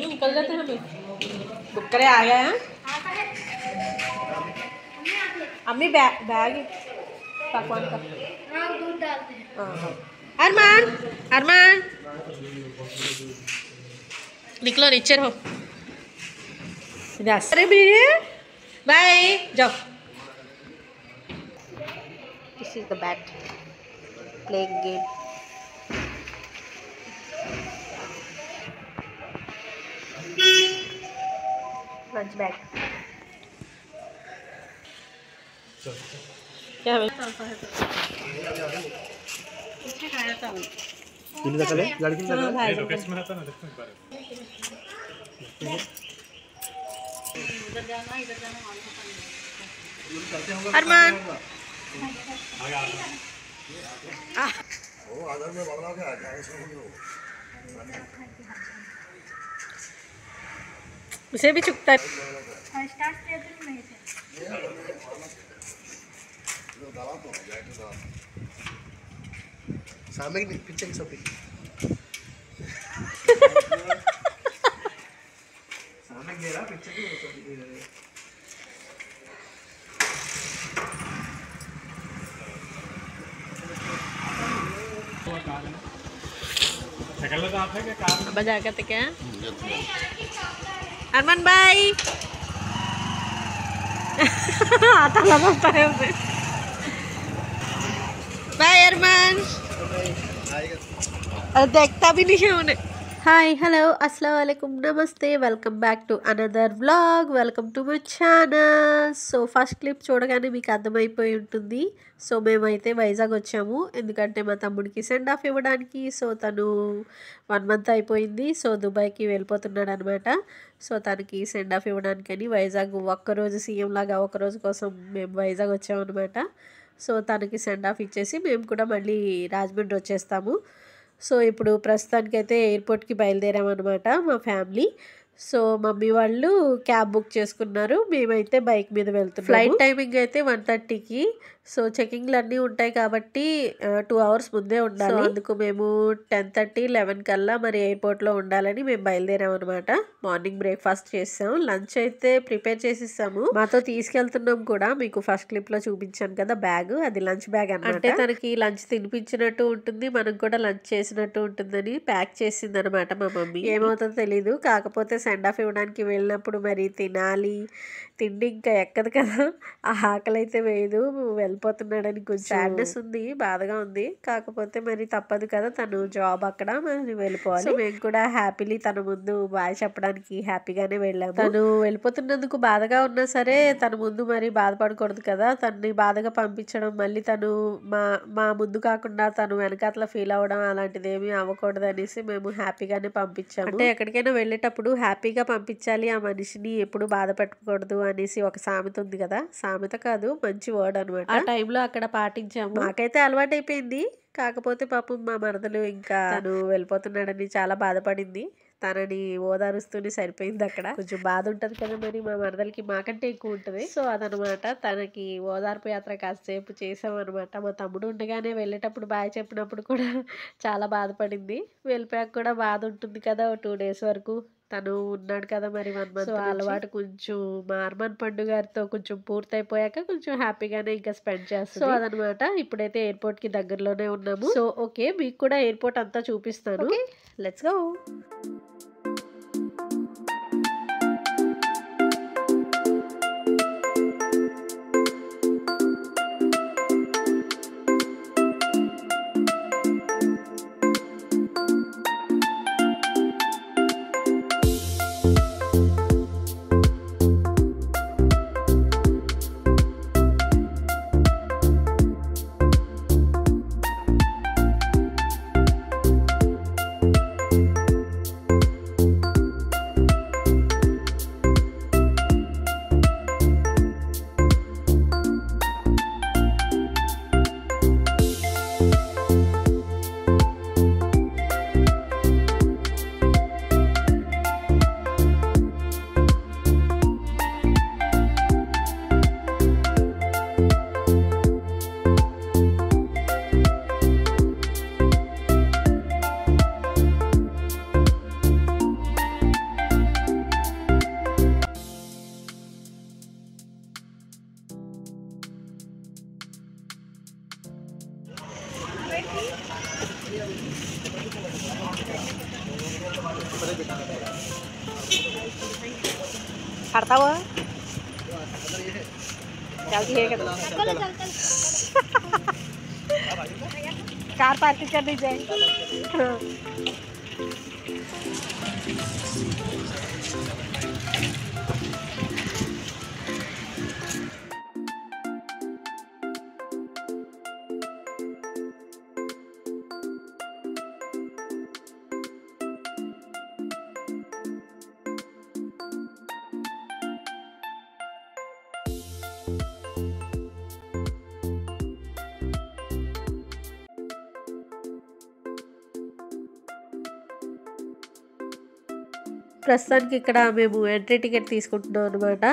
निकल जाते हैं अभी बुक करे आ गया है अम्मी बैग पकवान का दूध डालते हैं अरमान अरमान निकलो नीचे हो अरे भी बाय जाओ this is the bat playing game lunch bag क्या है इसने खाया था दिल्ली का चले लड़की का भाई लोकेशन में रहता ना देखते हैं इधर जाना अरमान वो आधार में बदलाव क्या है उसे भी चुकता है सामने की पिक्चर सब सामने गेरा पिक्चर की सब सकल तो आप है क्या कार बजा करते क्या अरमान भाई आता लगता है उसे बाय अरमान देखता भी नहीं है उन्हें हाय हेलो अस्सलाम वालेकुम नमस्ते welcome back to another vlog welcome to my channel so first clip చూడగానే మీకు అర్థమైపోయి ఉంటుంది సో మేమైతే వైజాగ్ వచ్చాము ఎందుకంటే మా తమ్ముడికి సెండ్ ఆఫ్ ఇవ్వడానికి సో తను 1 మంత్ అయిపోయింది సో దుబాయ్కి వెళ్ళిపోతున్నాడు అనమాట సో తనకి సెండ్ ఆఫ్ ఇవ్వడానికని వైజాగ్ ఒక్కరోజు సీఎం లాగా ఒకరోజు కోసం మేము వైజాగ్ వచ్చామన్నమాట సో తనకి సెండ్ ఆఫ్ ఇచ్చేసి మేము కూడా మళ్ళీ రాజమండ్రి వచ్చేస్తాము సో ఇప్పుడు ప్రస్తుతానికైతే ఎయిర్పోర్ట్కి బయలుదేరామన్నమాట మా ఫ్యామిలీ సో మమ్మీ వాళ్ళు క్యాబ్ బుక్ చేసుకున్నారు మేమైతే బైక్ మీద వెళ్తున్నాం ఫ్లైట్ టైమింగ్ అయితే 1:30కి సో చెకింగ్లు అన్నీ ఉంటాయి కాబట్టి 2 అవర్స్ ముందే ఉండాలి అందుకు మేము 10:30 11 కల్లా మరి ఎయిర్పోర్ట్లో ఉండాలని మేము బయలుదేరామన్నమాట మార్నింగ్ బ్రేక్ఫాస్ట్ చేసాం లంచ్ అయితే ప్రిపేర్ చేసిస్తాము మాతో తీసుకెళ్తున్నాం కూడా మీకు ఫస్ట్ క్లిప్లో చూపించాను కదా బ్యాగ్ అది లంచ్ బ్యాగ్ అన్నమాట అంటే తనకి లంచ్ తినిపించినట్టు ఉంటుంది మనం కూడా లంచ్ చేసినట్టు ఉంటుందని ప్యాక్ చేసింది అనమాట మా మమ్మీ ఏమవుతుందో తెలీదు కాకపోతే సెండ్ ఆఫ్ ఇవ్వడానికి వెళ్ళినప్పుడు మరి తినాలి తిండి ఇంకా ఎక్కదు కదా ఆ ఆకలి అయితే వేయదు వెళ్ళిపోతున్నాడని కొంచెం సాడ్నెస్ ఉంది బాధగా ఉంది కాకపోతే మరి తప్పదు కదా తను జాబ్ అక్కడ మరి వెళ్ళిపోవాలి మేము కూడా హ్యాపీలీ తన ముందు బాయ్ చెప్పడానికి హ్యాపీగానే వెళ్ళాము తను వెళ్ళిపోతున్నందుకు బాధగా ఉన్నా సరే తన ముందు మరి బాధపడకూడదు కదా తనని బాధగా పంపించడం మళ్ళీ తను మా ముందు కాకుండా తను వెనకాతల ఫీల్ అవ్వడం అలాంటిది ఏమీ అవ్వకూడదు అనేసి మేము హ్యాపీగానే పంపించాము అంటే ఎక్కడికైనా వెళ్ళేటప్పుడు హ్యాపీగా పంపించాలి ఆ మనిషిని ఎప్పుడు బాధ పెట్టకూడదు అనేసి ఒక సామెత ఉంది కదా సామెత కాదు మంచి వర్డ్ అనమాట ఆ టైంలో అక్కడ పాటించాము మాకైతే అలవాటు అయిపోయింది కాకపోతే పాపం మా మరదలు ఇంకా తను వెళ్ళిపోతున్నాడని చాలా బాధపడింది తనని ఓదారుస్తూనే సరిపోయింది అక్కడ కొంచెం బాధ ఉంటది కదా మరి మా మరదలకి మాకంటే ఎక్కువ ఉంటది సో అదనమాట తనకి ఓదార్పు యాత్ర కాసేపు చేసాం అనమాట మా తమ్ముడు ఉండగానే వెళ్ళేటప్పుడు బాయ్ చెప్పినప్పుడు కూడా చాలా బాధపడింది వెళ్ళిపోయాక కూడా బాధ ఉంటుంది కదా 2 days వరకు తను ఉన్నాడు కదా మరి 1 month సో అలవాటు కొంచెం మా అర్మాన్ పండు గారితో కొంచెం పూర్తయిపోయాక కొంచెం హ్యాపీగానే ఇంకా స్పెండ్ చేస్తాం సో అదనమాట ఇప్పుడైతే ఎయిర్పోర్ట్ కి దగ్గరలోనే ఉన్నాము సో ఓకే మీకు కూడా ఎయిర్పోర్ట్ అంతా చూపిస్తాను లెట్స్ గో खड़ता हुआ चलती है कार पार्किंग कर दी जाए। ప్రస్తుతానికి ఇక్కడ మేము ఎంట్రీ టికెట్ తీసుకుంటున్నాం అనమాట.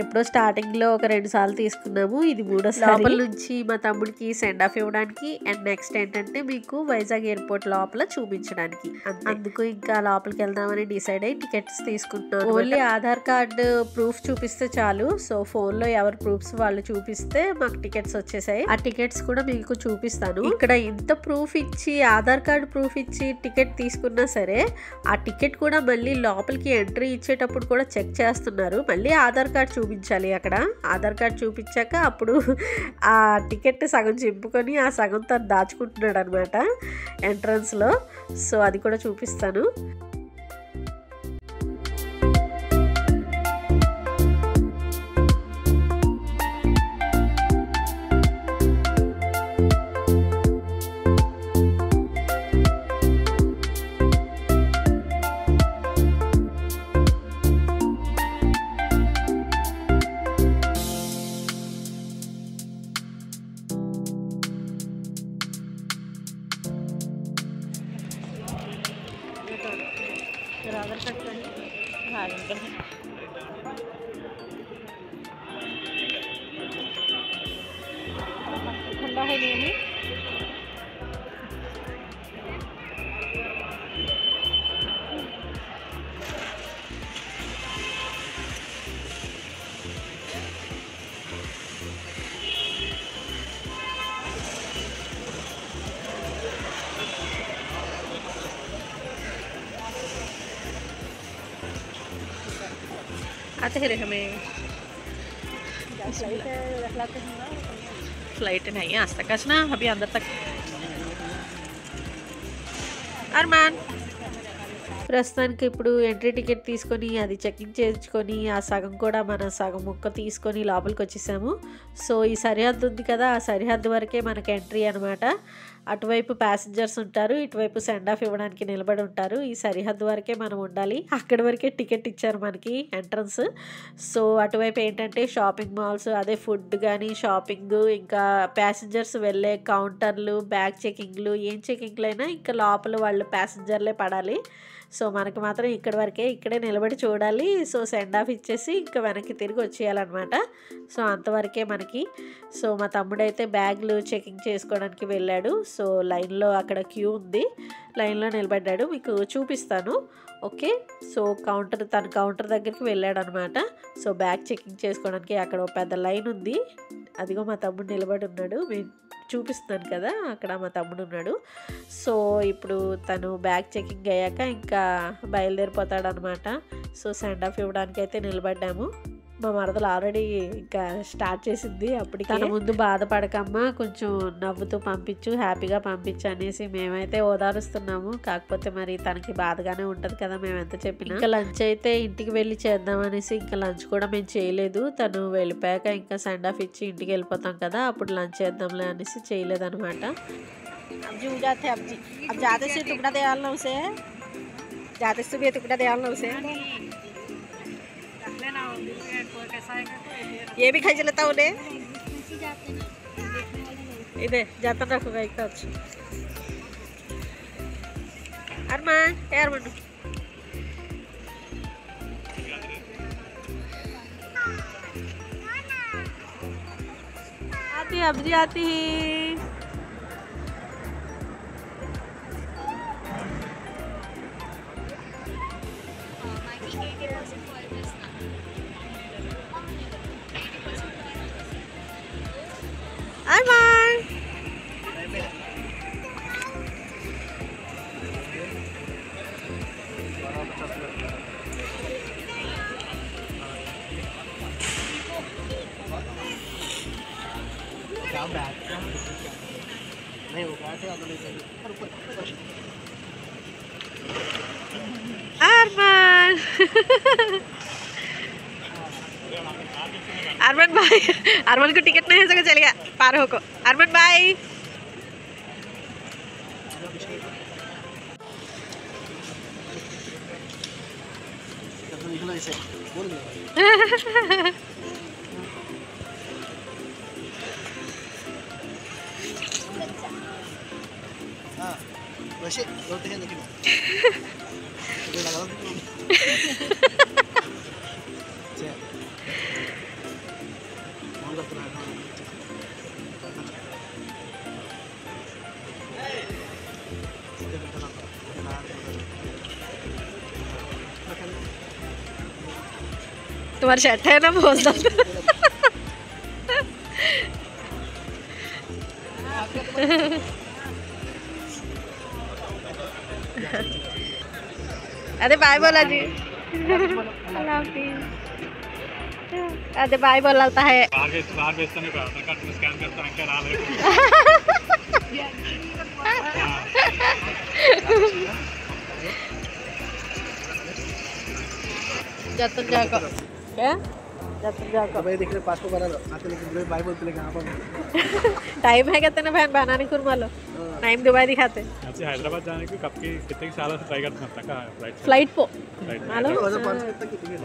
ఎప్పుడో స్టార్టింగ్లో ఒక 2 సార్లు తీసుకున్నాము, ఇది 3వ లోపల నుంచి మా తమ్ముడికి సెండ్ ఆఫ్ ఇవ్వడానికి అండ్ నెక్స్ట్ ఏంటంటే మీకు వైజాగ్ ఎయిర్పోర్ట్ లోపల చూపించడానికి. అందుకు ఇంకా లోపలికి వెళ్దామని డిసైడ్ అయ్యి టికెట్స్ తీసుకుంటున్నాను. ఓన్లీ ఆధార్ కార్డు ప్రూఫ్ చూపిస్తే చాలు. సో ఫోన్లో ఎవరి ప్రూఫ్స్ వాళ్ళు చూపిస్తే మాకు టికెట్స్ వచ్చేసాయి. ఆ టికెట్స్ కూడా మీకు చూపిస్తాను. ఇక్కడ ఇంత ప్రూఫ్ ఇచ్చి ఆధార్ కార్డు ప్రూఫ్ ఇచ్చి టికెట్ తీసుకున్నా సరే ఆ టికెట్ కూడా మళ్ళీ లోపలికి ఎంట్రీ ఇచ్చేటప్పుడు కూడా చెక్ చేస్తున్నారు. మళ్ళీ ఆధార్ కార్డు చూపించాలి. అక్కడ ఆధార్ కార్డు చూపించాక అప్పుడు ఆ టికెట్ సగం చింపుకొని ఆ సగం తను దాచుకుంటున్నాడు అనమాట ఎంట్రన్స్లో. సో అది కూడా చూపిస్తాను. ठंडा है नहीं आते हैं हमें फ्लाइट नहीं है आज तक ना अभी अंदर तक अरमान ప్రస్తుతానికి ఇప్పుడు ఎంట్రీ టికెట్ తీసుకొని అది చెకింగ్ చేయించుకొని ఆ సగం కూడా మన సగం ముక్క తీసుకొని లోపలికి వచ్చేసాము. సో ఈ సరిహద్దు ఉంది కదా, ఆ సరిహద్దు వరకే మనకి ఎంట్రీ అనమాట. అటువైపు ప్యాసింజర్స్ ఉంటారు, ఇటువైపు సెండ్ ఆఫ్ ఇవ్వడానికి నిలబడి ఉంటారు. ఈ సరిహద్దు వరకే మనం ఉండాలి. అక్కడి వరకే టికెట్ ఇచ్చారు మనకి ఎంట్రన్స్. సో అటువైపు ఏంటంటే షాపింగ్ మాల్స్, అదే ఫుడ్ కానీ షాపింగ్, ఇంకా ప్యాసింజర్స్ వెళ్ళే కౌంటర్లు, బ్యాగ్ చెకింగ్లు, ఏం చెకింగ్లు అయినా ఇంకా లోపల వాళ్ళు ప్యాసింజర్లే పడాలి. సో మనకి మాత్రం ఇక్కడి వరకే, ఇక్కడే నిలబడి చూడాలి. సో సెండ్ ఆఫ్ ఇచ్చేసి ఇంకా వెనక్కి తిరిగి వచ్చేయాలన్నమాట. సో అంతవరకే మనకి. సో మా తమ్ముడైతే బ్యాగ్లు చెకింగ్ చేసుకోవడానికి వెళ్ళాడు. సో లైన్లో అక్కడ క్యూ ఉంది, లైన్లో నిలబడ్డాడు, మీకు చూపిస్తాను. ఓకే, సో తన కౌంటర్ దగ్గరికి వెళ్ళాడు అనమాట. సో బ్యాగ్ చెకింగ్ చేసుకోవడానికి అక్కడ ఒక పెద్ద లైన్ ఉంది. అదిగో మా తమ్ముడు నిలబడి ఉన్నాడు, చూపిస్తున్నాను కదా, అక్కడ మా తమ్ముడు ఉన్నాడు. సో ఇప్పుడు తను బ్యాగ్ చెకింగ్ అయ్యాక ఇంకా బయలుదేరిపోతాడు అనమాట. సో సెండ్ ఆఫ్ ఇవ్వడానికి అయితే నిలబడ్డాము. మా మరదలు ఆల్రెడీ ఇంకా స్టార్ట్ చేసింది. అప్పటికి తన ముందు బాధపడకమ్మా, కొంచెం నవ్వుతూ పంపించు, హ్యాపీగా పంపించు అనేసి మేమైతే ఓదారుస్తున్నాము. కాకపోతే మరి తనకి బాధగానే ఉంటుంది కదా మేము ఎంత చెప్పినా. ఇంకా లంచ్ అయితే ఇంటికి వెళ్ళి చేద్దామనేసి ఇంకా లంచ్ కూడా మేము చేయలేదు. తను వెళ్ళిపోయాక ఇంకా సెండ్ ఆఫ్ ఇచ్చి ఇంటికి వెళ్ళిపోతాం కదా, అప్పుడు లంచ్ చేద్దాంలే అనేసి చేయలేదన్నమాట. ये भी खाई लेता उन्हें इधर जाता रखूंगा एक तो अरमान यार मनु आती अब जी आती Arman बैग का नहीं होगा ऐसे आगे ले जाइए ऊपर अरमान अरमान भाई अरमान को टिकट नहीं है सके चलेगा पार हो को अरमान भाई निकला इसे बोल दे हाँ वैसे बोलते हैं लेकिन ये लगा दो चल कौन करता है तुम्हारा शर्ट है ना बहुत ज्यादा अरे बाय बोला जी अरे बाय बोलता है बाहर बेचता नहीं पड़ा कार्ड स्कैन करता है क्या राले जतन जाको क्या जतन जाको भाई देख ले पासपोर्ट बना लो आते लेकिन दुबई बाय बोलते लेकिन यहाँ पर टाइम है कहते ना बहन बनाने कुरमा लो टाइम दुबई दिखाते अच्छा हैदराबाद जाने की कब की कितने साल से ट्राई करते हैं का फ्लाइट पो फ्लाइट मालूम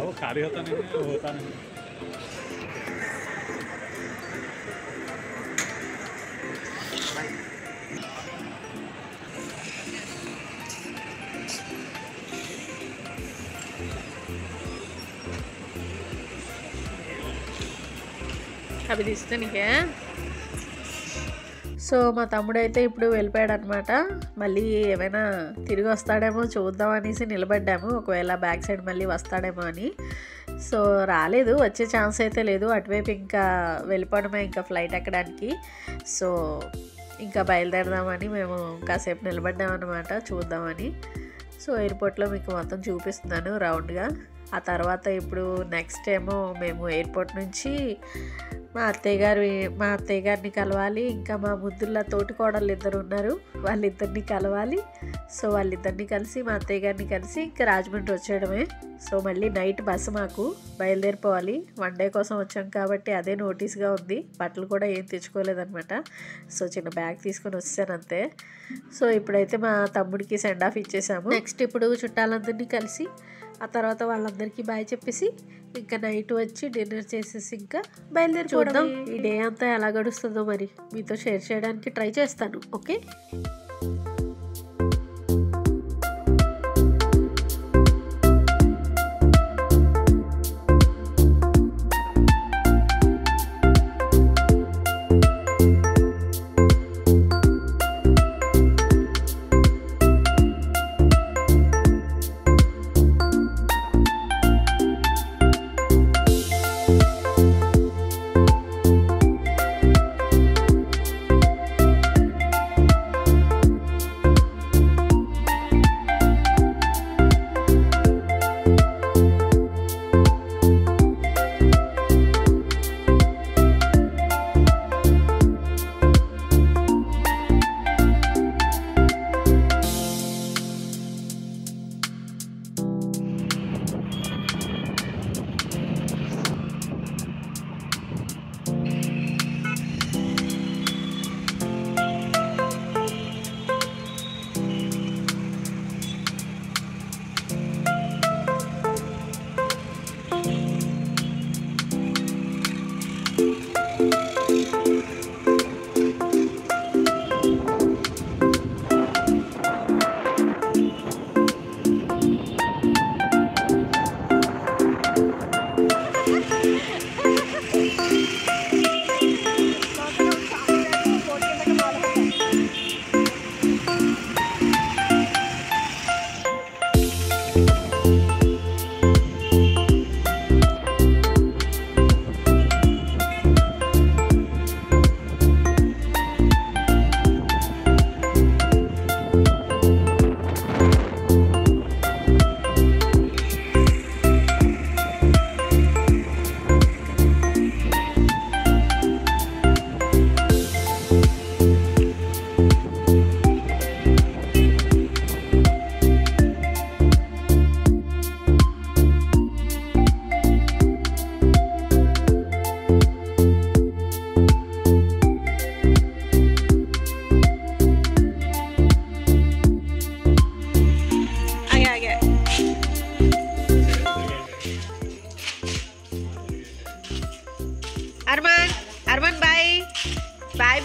वो खाली होता नहीं है वो होता नहीं అవి తీస్తే నీకే సో మా తమ్ముడైతే ఇప్పుడు వెళ్ళిపోయాడు అనమాట మళ్ళీ ఏమైనా తిరిగి వస్తాడేమో చూద్దాం అనేసి నిలబడ్డాము ఒకవేళ బ్యాక్ సైడ్ మళ్ళీ వస్తాడేమో అని సో రాలేదు వచ్చే ఛాన్స్ అయితే లేదు అటువైపు ఇంకా వెళ్ళిపోవడమే ఇంకా ఫ్లైట్ ఎక్కడానికి సో ఇంకా బయలుదేరదామని మేము కాసేపు నిలబడ్డామన్నమాట చూద్దామని సో ఎయిర్పోర్ట్లో మీకు మొత్తం చూపిస్తున్నాను రౌండ్గా ఆ తర్వాత ఇప్పుడు నెక్స్ట్ ఏమో మేము ఎయిర్పోర్ట్ నుంచి మా అత్తయ్య గారిని కలవాలి ఇంకా మా ముద్దుల తోటికోడళ్ళు ఇద్దరు ఉన్నారు వాళ్ళిద్దరిని కలవాలి సో వాళ్ళిద్దరిని కలిసి మా అత్తయ్య గారిని కలిసి ఇంకా రాజమండ్రి వచ్చేయడమే సో మళ్ళీ నైట్ బస్సు మాకు బయలుదేరిపోవాలి 1 డే కోసం వచ్చాం కాబట్టి అదే నోటీస్గా ఉంది బట్టలు కూడా ఏం తెచ్చుకోలేదన్నమాట సో చిన్న బ్యాగ్ తీసుకొని వచ్చాను అంతే సో ఇప్పుడైతే మా తమ్ముడికి సెండ్ ఆఫ్ ఇచ్చేసాము నెక్స్ట్ ఇప్పుడు చుట్టాలందరినీ కలిసి ఆ తర్వాత వాళ్ళందరికీ బాయ్ చెప్పేసి ఇంకా నైట్ వచ్చి డిన్నర్ చేసేసి ఇంకా బయలుదేరి చూద్దాం ఈ డే అంతా ఎలా గడుస్తుందో మరి మీతో షేర్ చేయడానికి ట్రై చేస్తాను ఓకే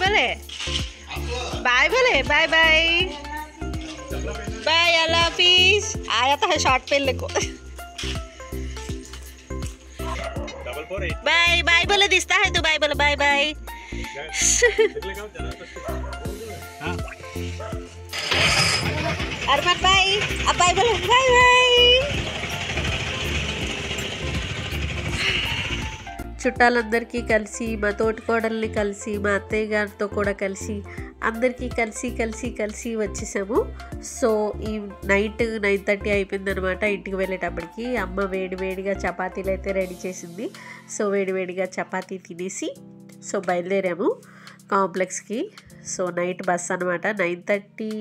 बोले बाय बोले बाय बाय बाय अल्लाह हाफिज। आया था शॉर्ट पहले को बाय बाय बोले दिखता है तो बाय बोले बाय बाय। अरमान बाय अब बाय बोले बाय बाय। చుట్టాలందరికీ కలిసి మా తోటికోడల్ని కలిసి మా అత్తయ్య గారితో కూడా కలిసి అందరికీ కలిసి వచ్చేసాము। సో ఈ నైట్ 9:30 అయిపోయిందనమాట। ఇంటికి వెళ్ళేటప్పటికి అమ్మ వేడివేడిగా చపాతీలు అయితే రెడీ చేసింది। సో వేడివేడిగా చపాతీ తినేసి సో బయలుదేరాము కాంప్లెక్స్కి। సో నైట్ బస్ అనమాట 9:30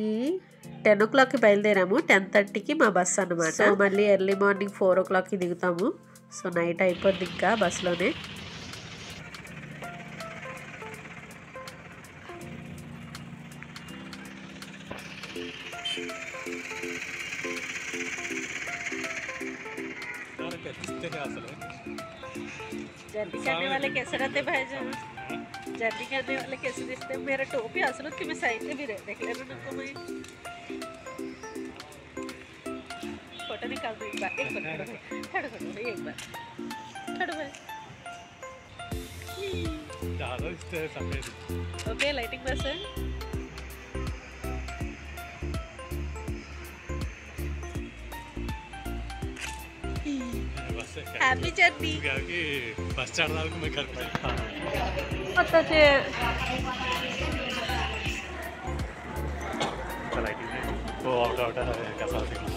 10 o'clockకి బయలుదేరాము। 10:30కి మా బస్ అనమాట। సో మళ్ళీ ఎర్లీ మార్నింగ్ 4 o'clockకి దిగుతాము। సో నైట్ అయిపోద్ది ఇంకా బస్లోనే। जर्नी करने वाले कैसे रहते भाईजान? जर्नी करने वाले कैसे दिखते? मेरा टोपी असल में साइड में भी देख लेना ना। मैं फोटो निकाल दो एक बार। एक बार खड़ो एक बार खड़ो भाई। ओके लाइटिंग बस है। Happy journey. बस चढ़ मैं घर पे पता है वो आउट है कैसा दिखना।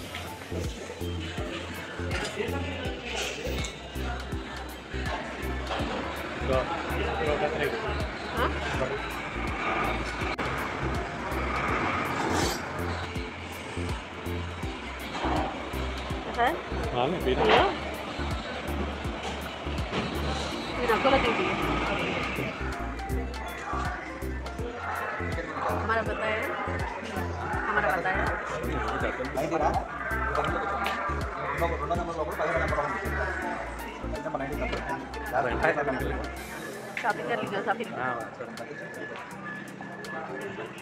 हमारा बताया शॉपिंग कर लीजिए। शॉपिंग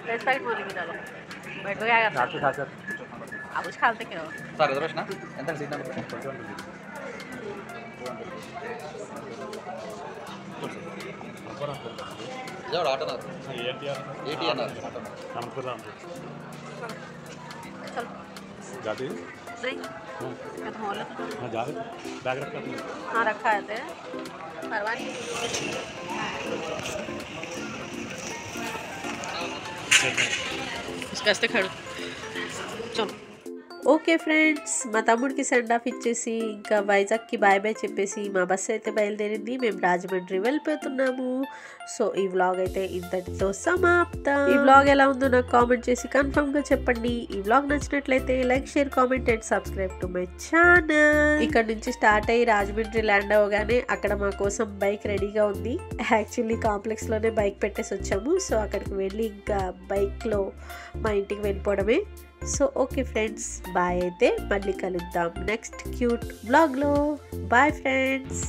लेफ्ट साइड बोलेंगे चलो बैठो क्या करते आप कुछ खाते क्या हो సార్ రిజర్వేషన్ ఎంత సీట్ నెంబర్ ఎవరు ఆటో ఏటీ అన్నారు चल जाती नहीं हॉल हाँ जा रहे बैग रखा हाँ रखा है थे परवाह नहीं इसका वास्ते खड़ो चलो। ఓకే ఫ్రెండ్స్ మా తమ్ముడికి సెండ్ ఆఫ్ ఇచ్చేసి ఇంకా వైజాగ్కి బాయ్ బాయ్ చెప్పేసి మా బస్సు అయితే బయలుదేరింది। మేము రాజమండ్రి వెళ్ళిపోతున్నాము। సో ఈ వ్లాగ్ అయితే ఇంతటితో సమాప్తం। ఈ వ్లాగ్ ఎలా ఉందో నాకు కామెంట్ చేసి కన్ఫర్మ్గా చెప్పండి। ఈ వ్లాగ్ నచ్చినట్లయితే like share comment and subscribe to my channel. ఇక్కడ నుంచి స్టార్ట్ అయ్యి రాజమండ్రి ల్యాండ్ అవ్వగానే అక్కడ మా కోసం బైక్ రెడీగా ఉంది। యాక్చువల్లీ కాంప్లెక్స్లోనే బైక్ పెట్టేసి వచ్చాము। సో అక్కడికి వెళ్ళి ఇంకా బైక్లో మా ఇంటికి వెళ్ళిపోవడమే। సో ఓకే ఫ్రెండ్స్ బాయ్ అయితే మళ్ళీ కలుద్దాం నెక్స్ట్ క్యూట్ వ్లాగ్లో। Bye friends.